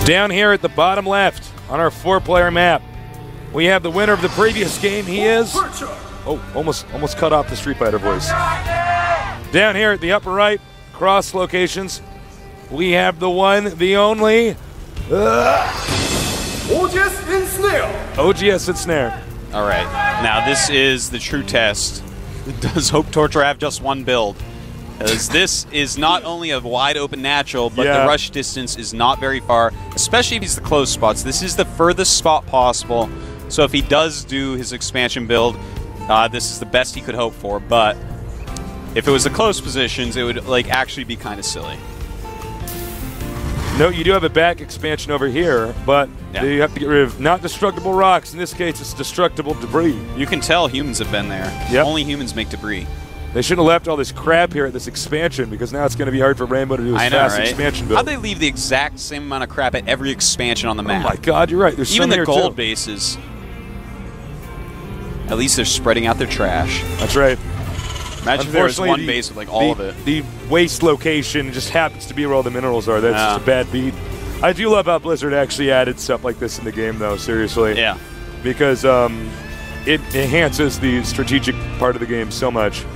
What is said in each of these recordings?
Down here at the bottom left on our 4-player map, we have the winner of the previous game. He is... Oh, almost cut off the Street Fighter voice. Down here at the upper right, cross locations, we have the one, the only... OGS and Snare. OGS and Snare. All right. Now this is the true test. Does Hope Torture have just one build? Because this is not only a wide open natural, but the rush distance is not very far, especially if he's the close spots. This is the furthest spot possible. So if he does do his expansion build, this is the best he could hope for. But if it was the close positions, it would actually be kind of silly. No, you do have a back expansion over here, but you have to get rid of not destructible rocks. In this case, it's destructible debris. You can tell humans have been there. Yep. Only humans make debris. They shouldn't have left all this crap here at this expansion, because now it's going to be hard for Rainbow to do his fast expansion build. How'd they leave the exact same amount of crap at every expansion on the map? Oh my god, you're right. There's even some the gold too. bases. At least they're spreading out their trash. That's right. Imagine if there was one base with all of it. The waste location just happens to be where all the minerals are. That's just a bad beat. I do love how Blizzard actually added stuff like this in the game, though, seriously. Yeah. Because it enhances the strategic part of the game so much.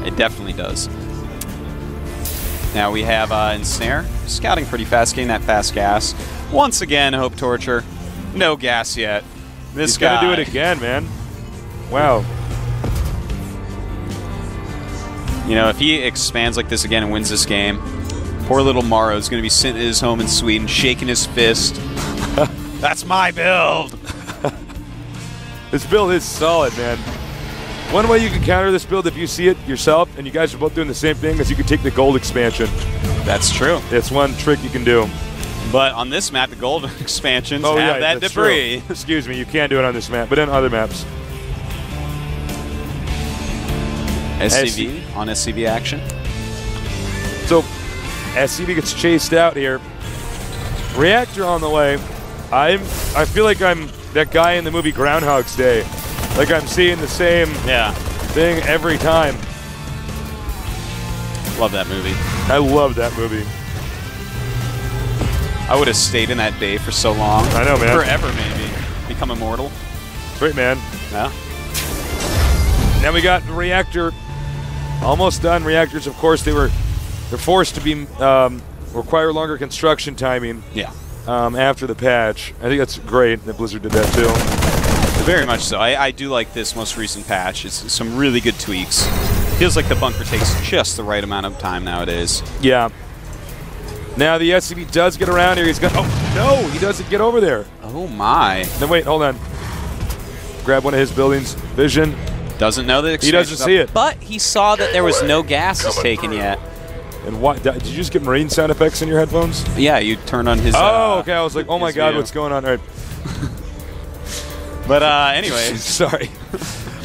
It definitely does. Now we have Ensnare, scouting pretty fast, getting that fast gas. Once again, Hope Torture. No gas yet. This guy. He's going to do it again, man. Wow. You know, if he expands like this again and wins this game, poor little Morrow is going to be sitting at his home in Sweden, shaking his fist. That's my build! This build is solid, man. One way you can counter this build if you see it yourself, and you guys are both doing the same thing, is you can take the gold expansion. That's true. It's one trick you can do. But on this map, the gold expansions have that debris. True. Excuse me, you can't do it on this map, but in other maps. SCV on SCV action. So, SCV gets chased out here. Reactor on the way. I feel like I'm that guy in the movie Groundhog's Day. Like I'm seeing the same thing every time. Love that movie. I love that movie. I would have stayed in that day for so long. I know, man. Forever, maybe. Become immortal. Great, man. Yeah. Now we got the reactor almost done. Reactors, of course, they're forced to be require longer construction timing. Yeah. After the patch. I think that's great that Blizzard did that too. Very much so. I do like this most recent patch. It's some really good tweaks. Feels like the bunker takes just the right amount of time nowadays. Yeah. Now the SCV does get around here. He's got. Oh no, he doesn't get over there. Oh my. Then wait, hold on. Grab one of his buildings. Vision. Doesn't know that he doesn't see it. But he saw that there was no gases taken yet. And what? Did you just get marine sound effects in your headphones? Yeah, you turned on his. Oh, okay. I was like, oh my god, what's going on? All right. But anyway, sorry.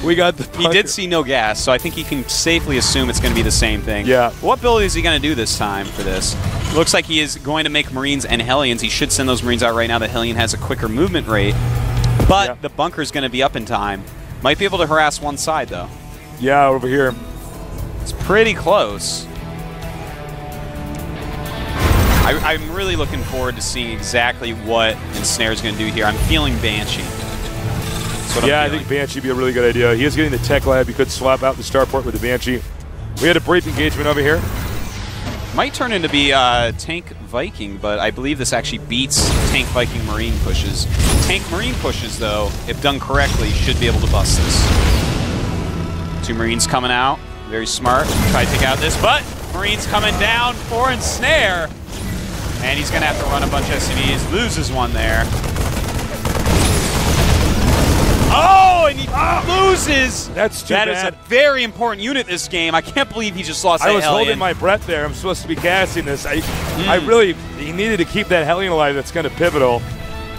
We got the bunker. He did see no gas, so I think he can safely assume it's going to be the same thing. Yeah. What build is he going to do this time for this? Looks like he is going to make Marines and Hellions. He should send those Marines out right now. The Hellion has a quicker movement rate, but the bunker is going to be up in time. Might be able to harass one side, though. Yeah, over here. It's pretty close. I'm really looking forward to seeing exactly what Ensnare is going to do here. I'm feeling Banshee. Yeah, I think Banshee would be a really good idea. He is getting the tech lab. You could swap out the starport with the Banshee. We had a brief engagement over here. Might turn into be Tank Viking, but I believe this actually beats Tank Viking Marine pushes. Tank Marine pushes, though, if done correctly, should be able to bust this. Two Marines coming out. Very smart. Try to take out this, but Marines coming down for Ensnare. And he's going to have to run a bunch of SCVs. Loses one there. Oh, and he loses! That's too bad. That is a very important unit this game. I can't believe he just lost that I was Hellion. holding my breath there. I'm supposed to be gassing this. He needed to keep that Hellion alive. That's kind of pivotal.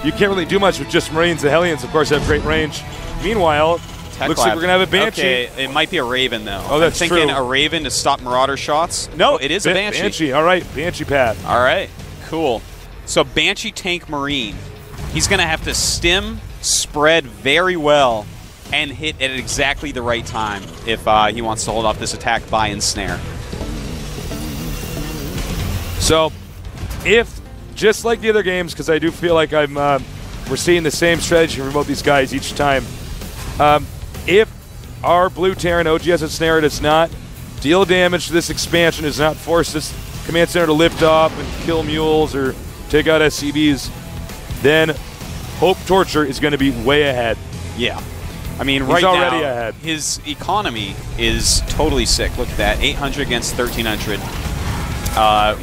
You can't really do much with just Marines. The Hellions, of course, have great range. Meanwhile, looks like we're going to have a Banshee. Okay, it might be a Raven, though. Oh, that's I'm thinking true. a Raven to stop Marauder shots. No, it is a Banshee. Banshee, all right. Banshee path. All right, cool. So Banshee Tank Marine. He's going to have to stem, spread very well, and hit at exactly the right time if he wants to hold off this attack by Ensnare. So, if just like the other games, because I do feel like we're seeing the same strategy from both these guys each time. If our Blue Terran OGS and Snare does not deal damage to this expansion, does not force this command center to lift off and kill mules or take out SCVs, then Hope Torture is going to be way ahead. Yeah. I mean, He's right already now, ahead. his economy is totally sick. Look at that, 800 against 1,300.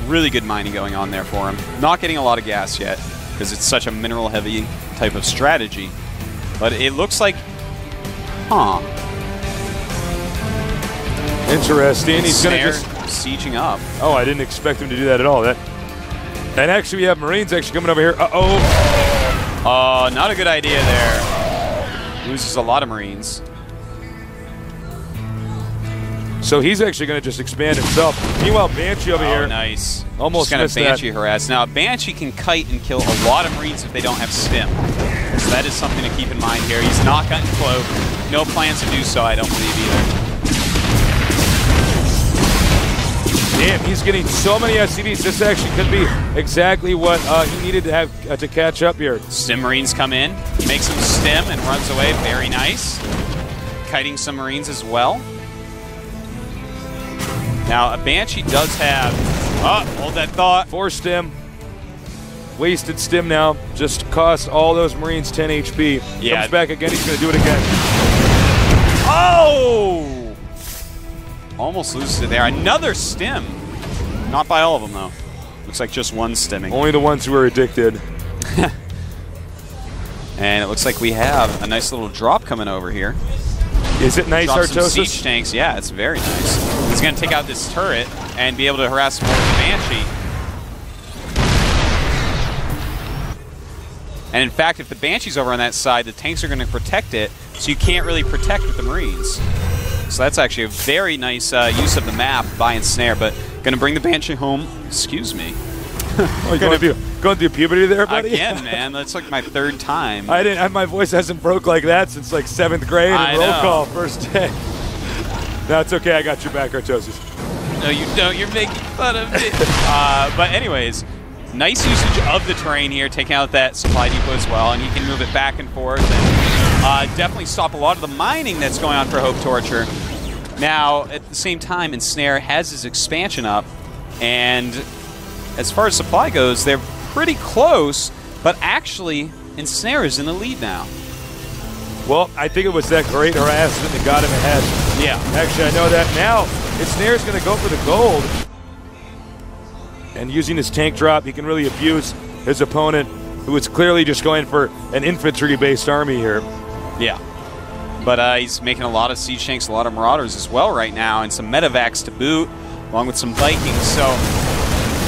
Really good mining going on there for him. Not getting a lot of gas yet, because it's such a mineral-heavy type of strategy. But it looks like, Interesting. He's going to Snare just sieging up. Oh, I didn't expect him to do that at all. And actually, we have Marines actually coming over here. Oh, not a good idea there. Loses a lot of Marines. So he's actually going to just expand himself. Meanwhile, Banshee over here. Nice. Almost just missed going to Banshee harass. Now, Banshee can kite and kill a lot of Marines if they don't have stim. So that is something to keep in mind here. He's not gotten cloak. No plans to do so, I don't believe either. Damn, he's getting so many SCVs. This actually could be exactly what he needed to have to catch up here. Stim Marines come in, makes him stim and runs away. Very nice. Kiting some Marines as well. Now, a Banshee does have... hold that thought. 4 stim. Wasted stim now. Just cost all those Marines 10 HP. Yeah. Comes back again. He's going to do it again. Oh! Almost loses it there. Another stim. Not by all of them, though. Looks like just one stimming. Only the ones who are addicted. And it looks like we have a nice little drop coming over here. Is it nice, Drop some Artosis? siege tanks. Yeah, it's very nice. He's going to take out this turret and be able to harass more of the Banshee. And in fact, if the Banshee's over on that side, the tanks are going to protect it, so you can't really protect with the Marines. So that's actually a very nice use of the map by Ensnare, but going to bring the Banshee home. Excuse me. Going through puberty there, buddy? Again, man. That's like my 3rd time. My voice hasn't broke like that since like 7th grade and roll call first day. No, it's okay. I got your back, Artosis. No, you don't. You're making fun of me. But anyways, nice usage of the terrain here, taking out that supply depot as well, and he can move it back and forth and definitely stop a lot of the mining that's going on for Hope Torture. Now, at the same time, Ensnare has his expansion up, and as far as supply goes, they're pretty close, but actually, Ensnare is in the lead now. Well, I think it was that great harassment that got him ahead. Yeah. Actually, I know that now. Ensnare's going to go for the gold. And using his tank drop, he can really abuse his opponent, who is clearly just going for an infantry-based army here. Yeah. But he's making a lot of siege tanks, a lot of marauders as well right now, and some medevacs to boot, along with some Vikings. So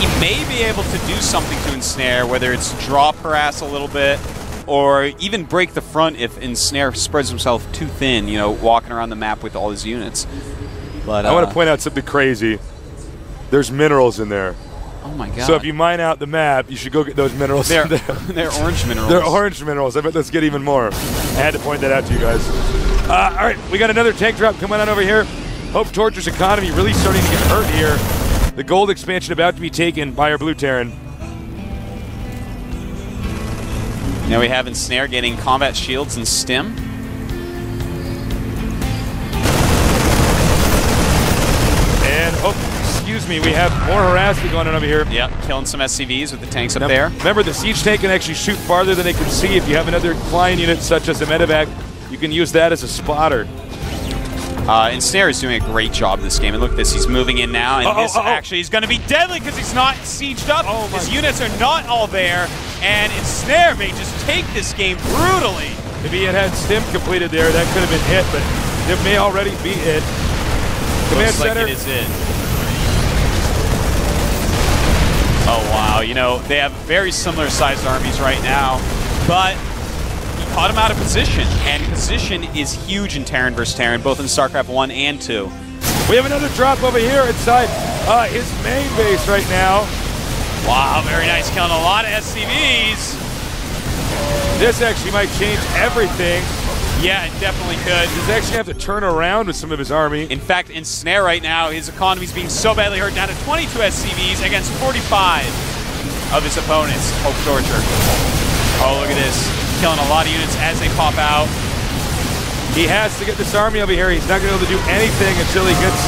he may be able to do something to Ensnare, whether it's drop harass a little bit, or even break the front if Ensnare spreads himself too thin, you know, walking around the map with all his units. But I want to point out something crazy. There's minerals in there. Oh my god. So if you mine out the map, you should go get those minerals. They're orange minerals. They're orange minerals. I bet let's get even more. I had to point that out to you guys. All right, we got another tank drop coming on over here. Hope Torture's economy really starting to get hurt here. The gold expansion about to be taken by our Blue Terran. Now we have Ensnare getting combat shields and stim. And, excuse me, we have more harassment going on over here. Yep, killing some SCVs with the tanks up there. Remember, the siege tank can actually shoot farther than they can see. If you have another flying unit such as a medevac, you can use that as a spotter. Ensnare is doing a great job this game. And look at this, he's moving in now, and this actually is going to be deadly because he's not sieged up. His units are not all there, and Ensnare may just take this game brutally. If he had stim completed there, that could have been it, but it may already be it. Command center. Like it is it. Oh, wow. You know, they have very similar sized armies right now, but he caught him out of position, and position is huge in Terran vs. Terran, both in StarCraft 1 and 2. We have another drop over here inside his main base right now. Wow, very nice. Killing a lot of SCVs. This actually might change everything. Yeah, it definitely could. He's actually have to turn around with some of his army. In fact, Ensnare right now, his economy's being so badly hurt down to 22 SCVs against 45. of his opponents. Hope Torture. Oh, look at this. Killing a lot of units as they pop out. He has to get this army over here. He's not going to be able to do anything until he gets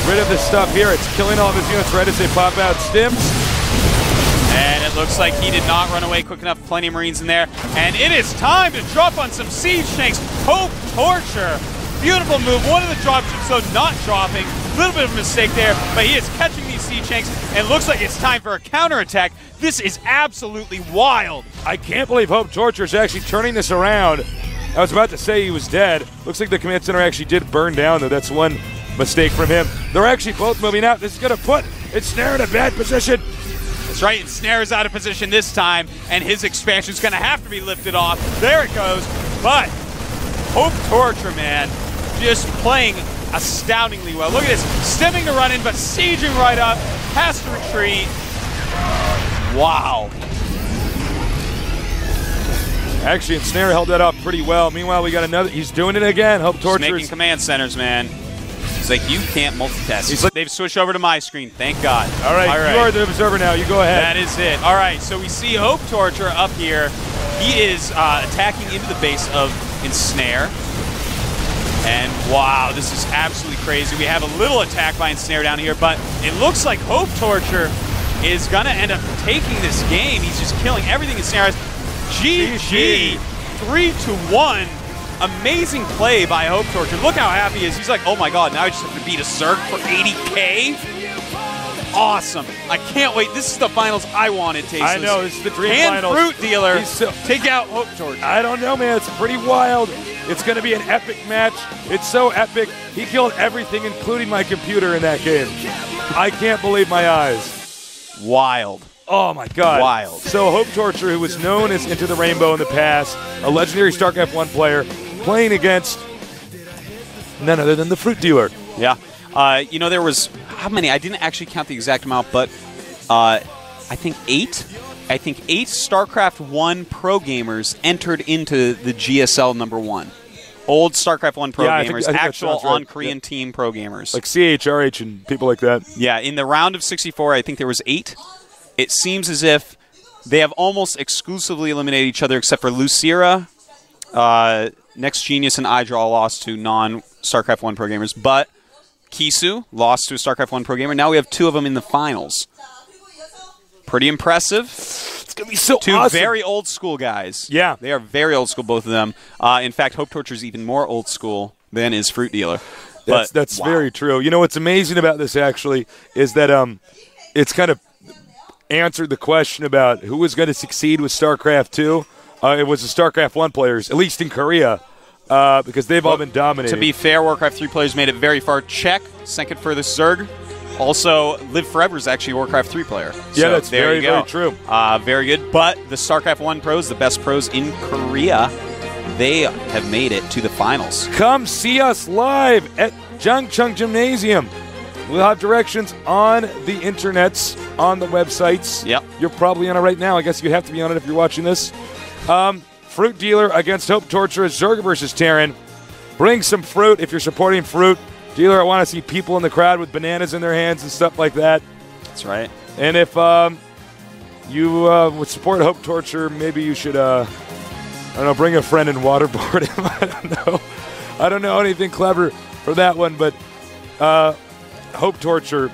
rid of this stuff here. It's killing all of his units right as they pop out. Stims. And it looks like he did not run away quick enough. Plenty of Marines in there. And it is time to drop on some siege tanks. Hope Torture. Beautiful move. One of the dropships, though, not dropping. A little bit of a mistake there, but he is catching these siege tanks, and looks like it's time for a counterattack. This is absolutely wild. I can't believe Hope Torture is actually turning this around. I was about to say he was dead. Looks like the command center actually did burn down, though. That's one mistake from him. They're actually both moving out. This is going to put Ensnare in a bad position. That's right. Ensnare is out of position this time, and his expansion is going to have to be lifted off. There it goes. But Hope Torture, man, just playing astoundingly well. Look at this. Stemming to run in, but sieging right up. Has to retreat. Wow. Actually, Ensnare held that up pretty well. Meanwhile, we got another. He's doing it again. Hope Torture making command centers, man. It's like, you can't multitask. They've switched over to my screen. Thank God. All right, you are the observer now. You go ahead. That is it. All right, so we see Hope Torture up here. He is attacking into the base of Ensnare. And wow, this is absolutely crazy. We have a little attack by Ensnare down here, but it looks like Hope Torture is going to end up taking this game. He's just killing everything Ensnare has. GG, 3-1. Amazing play by Hope Torture. Look how happy he is. He's like, oh my God, now I just have to beat a Zerg for 80K? Awesome. I can't wait. This is the finals I wanted, Tasteless. I know, this is the dream finals. Fruit Dealer, take out Hope Torture. I don't know, man. It's pretty wild. It's going to be an epic match. It's so epic. He killed everything, including my computer in that game. I can't believe my eyes. Wild. Oh, my God. Wild. So Hope Torture, who was known as Into the Rainbow in the past, a legendary StarCraft 1 player, playing against none other than the Fruit Dealer. Yeah. You know, there was, how many? I didn't actually count the exact amount, but I think 8. I think 8 StarCraft 1 pro gamers entered into the GSL #1. Old StarCraft 1 pro gamers, I think actual on Korean team pro gamers. Like CHRH and people like that. Yeah, in the round of 64, I think there was 8. It seems as if they have almost exclusively eliminated each other except for Lucira, Next Genius, and Idra all lost to non-StarCraft 1 pro gamers. But Kisu lost to a StarCraft 1 pro gamer. Now we have 2 of them in the finals. Pretty impressive. It's going to be so awesome. 2 very old school guys. Yeah. They are very old school, both of them. In fact, Hope Torture is even more old school than is Fruit Dealer. That's wow. Very true. You know what's amazing about this, actually, is that it's kind of answered the question about who was going to succeed with StarCraft 2. It was the StarCraft 1 players, at least in Korea, because they've all been dominating. To be fair, Warcraft 3 players made it very far. Czech, second furthest Zerg. Also, Live Forever is actually a Warcraft 3 player. Yeah, so that's very true. Very good. But the StarCraft 1 pros, the best pros in Korea, they have made it to the finals. Come see us live at Jangchung Gymnasium. We'll have directions on the internets, on the websites. Yep. You're probably on it right now. I guess you have to be on it if you're watching this. Fruit Dealer against Hope Torture, Zerg versus Terran. Bring some fruit if you're supporting Fruit Dealer. I want to see people in the crowd with bananas in their hands and stuff like that. That's right. And if you would support Hope Torture, maybe you should, I don't know, bring a friend and waterboard him. I don't know. I don't know anything clever for that one, but Hope Torture,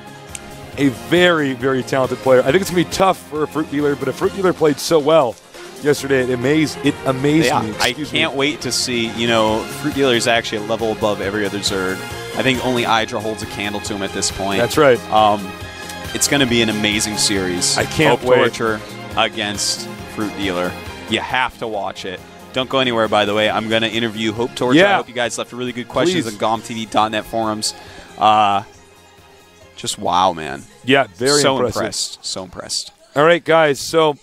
a very, very talented player. I think it's going to be tough for a Fruit Dealer, but a Fruit Dealer played so well yesterday. It amazed me. I can't wait to see, Fruit Dealer is actually a level above every other Zerg. I think only Idra holds a candle to him at this point. That's right. It's going to be an amazing series. I can't Hope Torture against Fruit Dealer. You have to watch it. Don't go anywhere, by the way. I'm going to interview Hope Torture. Yeah. I hope you guys left really good questions on GomTV.net forums. Just wow, man. Yeah, very impressed. So impressed. All right, guys. So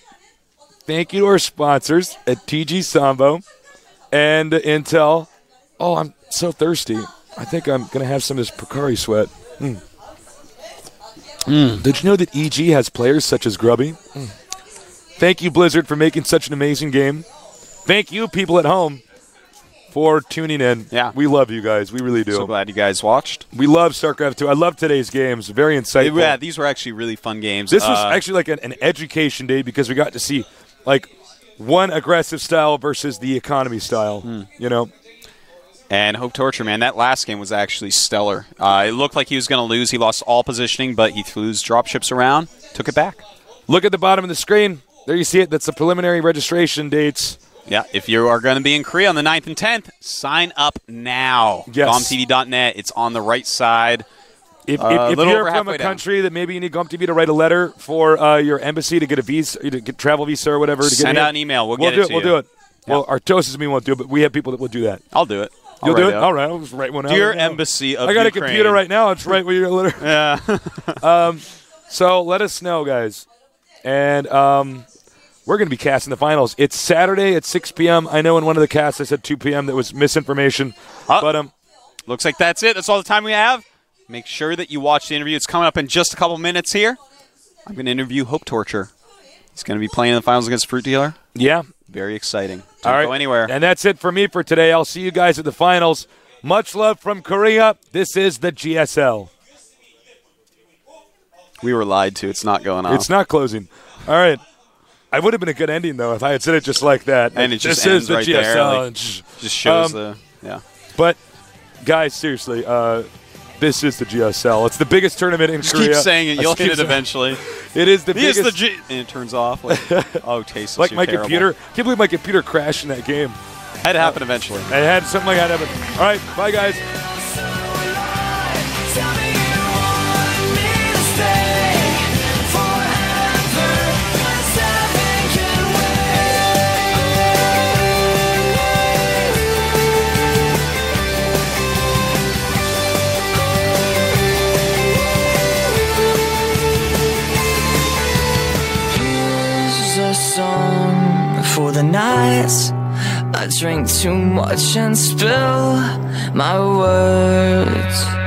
thank you to our sponsors at TG Sambo and Intel. Oh, I'm so thirsty. I think I'm going to have some of this Pocari Sweat. Did you know that EG has players such as Grubby? Thank you, Blizzard, for making such an amazing game. Thank you, people at home, for tuning in. Yeah. We love you guys. We really do. So glad you guys watched. We love StarCraft 2. I love today's games. Very insightful. Yeah, these were actually really fun games. This was actually like an education day because we got to see like one aggressive style versus the economy style, you know. And Hope Torture, man, that last game was actually stellar. It looked like he was going to lose. He lost all positioning, but he threw his dropships around, took it back. Look at the bottom of the screen. There you see it. That's the preliminary registration dates. Yeah, if you are going to be in Korea on the 9th and 10th, sign up now. Yes. GOMTV.net. It's on the right side. If you're from a country that maybe you need GOMTV to write a letter for your embassy to get a visa, to get travel visa or whatever, to send out an email. We'll get it to you. We'll do it. Yeah. Well, our toasters and me won't do it, but we have people that will do that. I'll do it. You'll do it? All right. I'll just write one out. Dear Embassy of I got Ukraine. a computer right now. I'll just write what you're going to letter. Yeah. So let us know, guys. And we're going to be casting the finals. It's Saturday at 6 p.m. I know in one of the casts I said 2 p.m. That was misinformation. But looks like that's it. That's all the time we have. Make sure that you watch the interview. It's coming up in just a couple minutes here. I'm going to interview Hope Torture. He's going to be playing in the finals against Fruit Dealer. Yeah. Very exciting. Don't go anywhere. And that's it for me for today. I'll see you guys at the finals. Much love from Korea. This is the GSL. We were lied to. It's not going on. It's not closing. All right. I would have been a good ending, though, if I had said it just like that. And it just this ends is the right GSL. there. Like, just shows the, yeah. But, guys, seriously, this is the GSL. It's the biggest tournament in just Korea. Keep saying it. You'll hit it eventually. It is the biggest. And it turns off. Like, oh, taste like my terrible. computer. I can't believe my computer crashed in that game. Had to happen eventually. It had something like that happen. All right. Bye, guys. Song for the nights I drink too much and spill my words.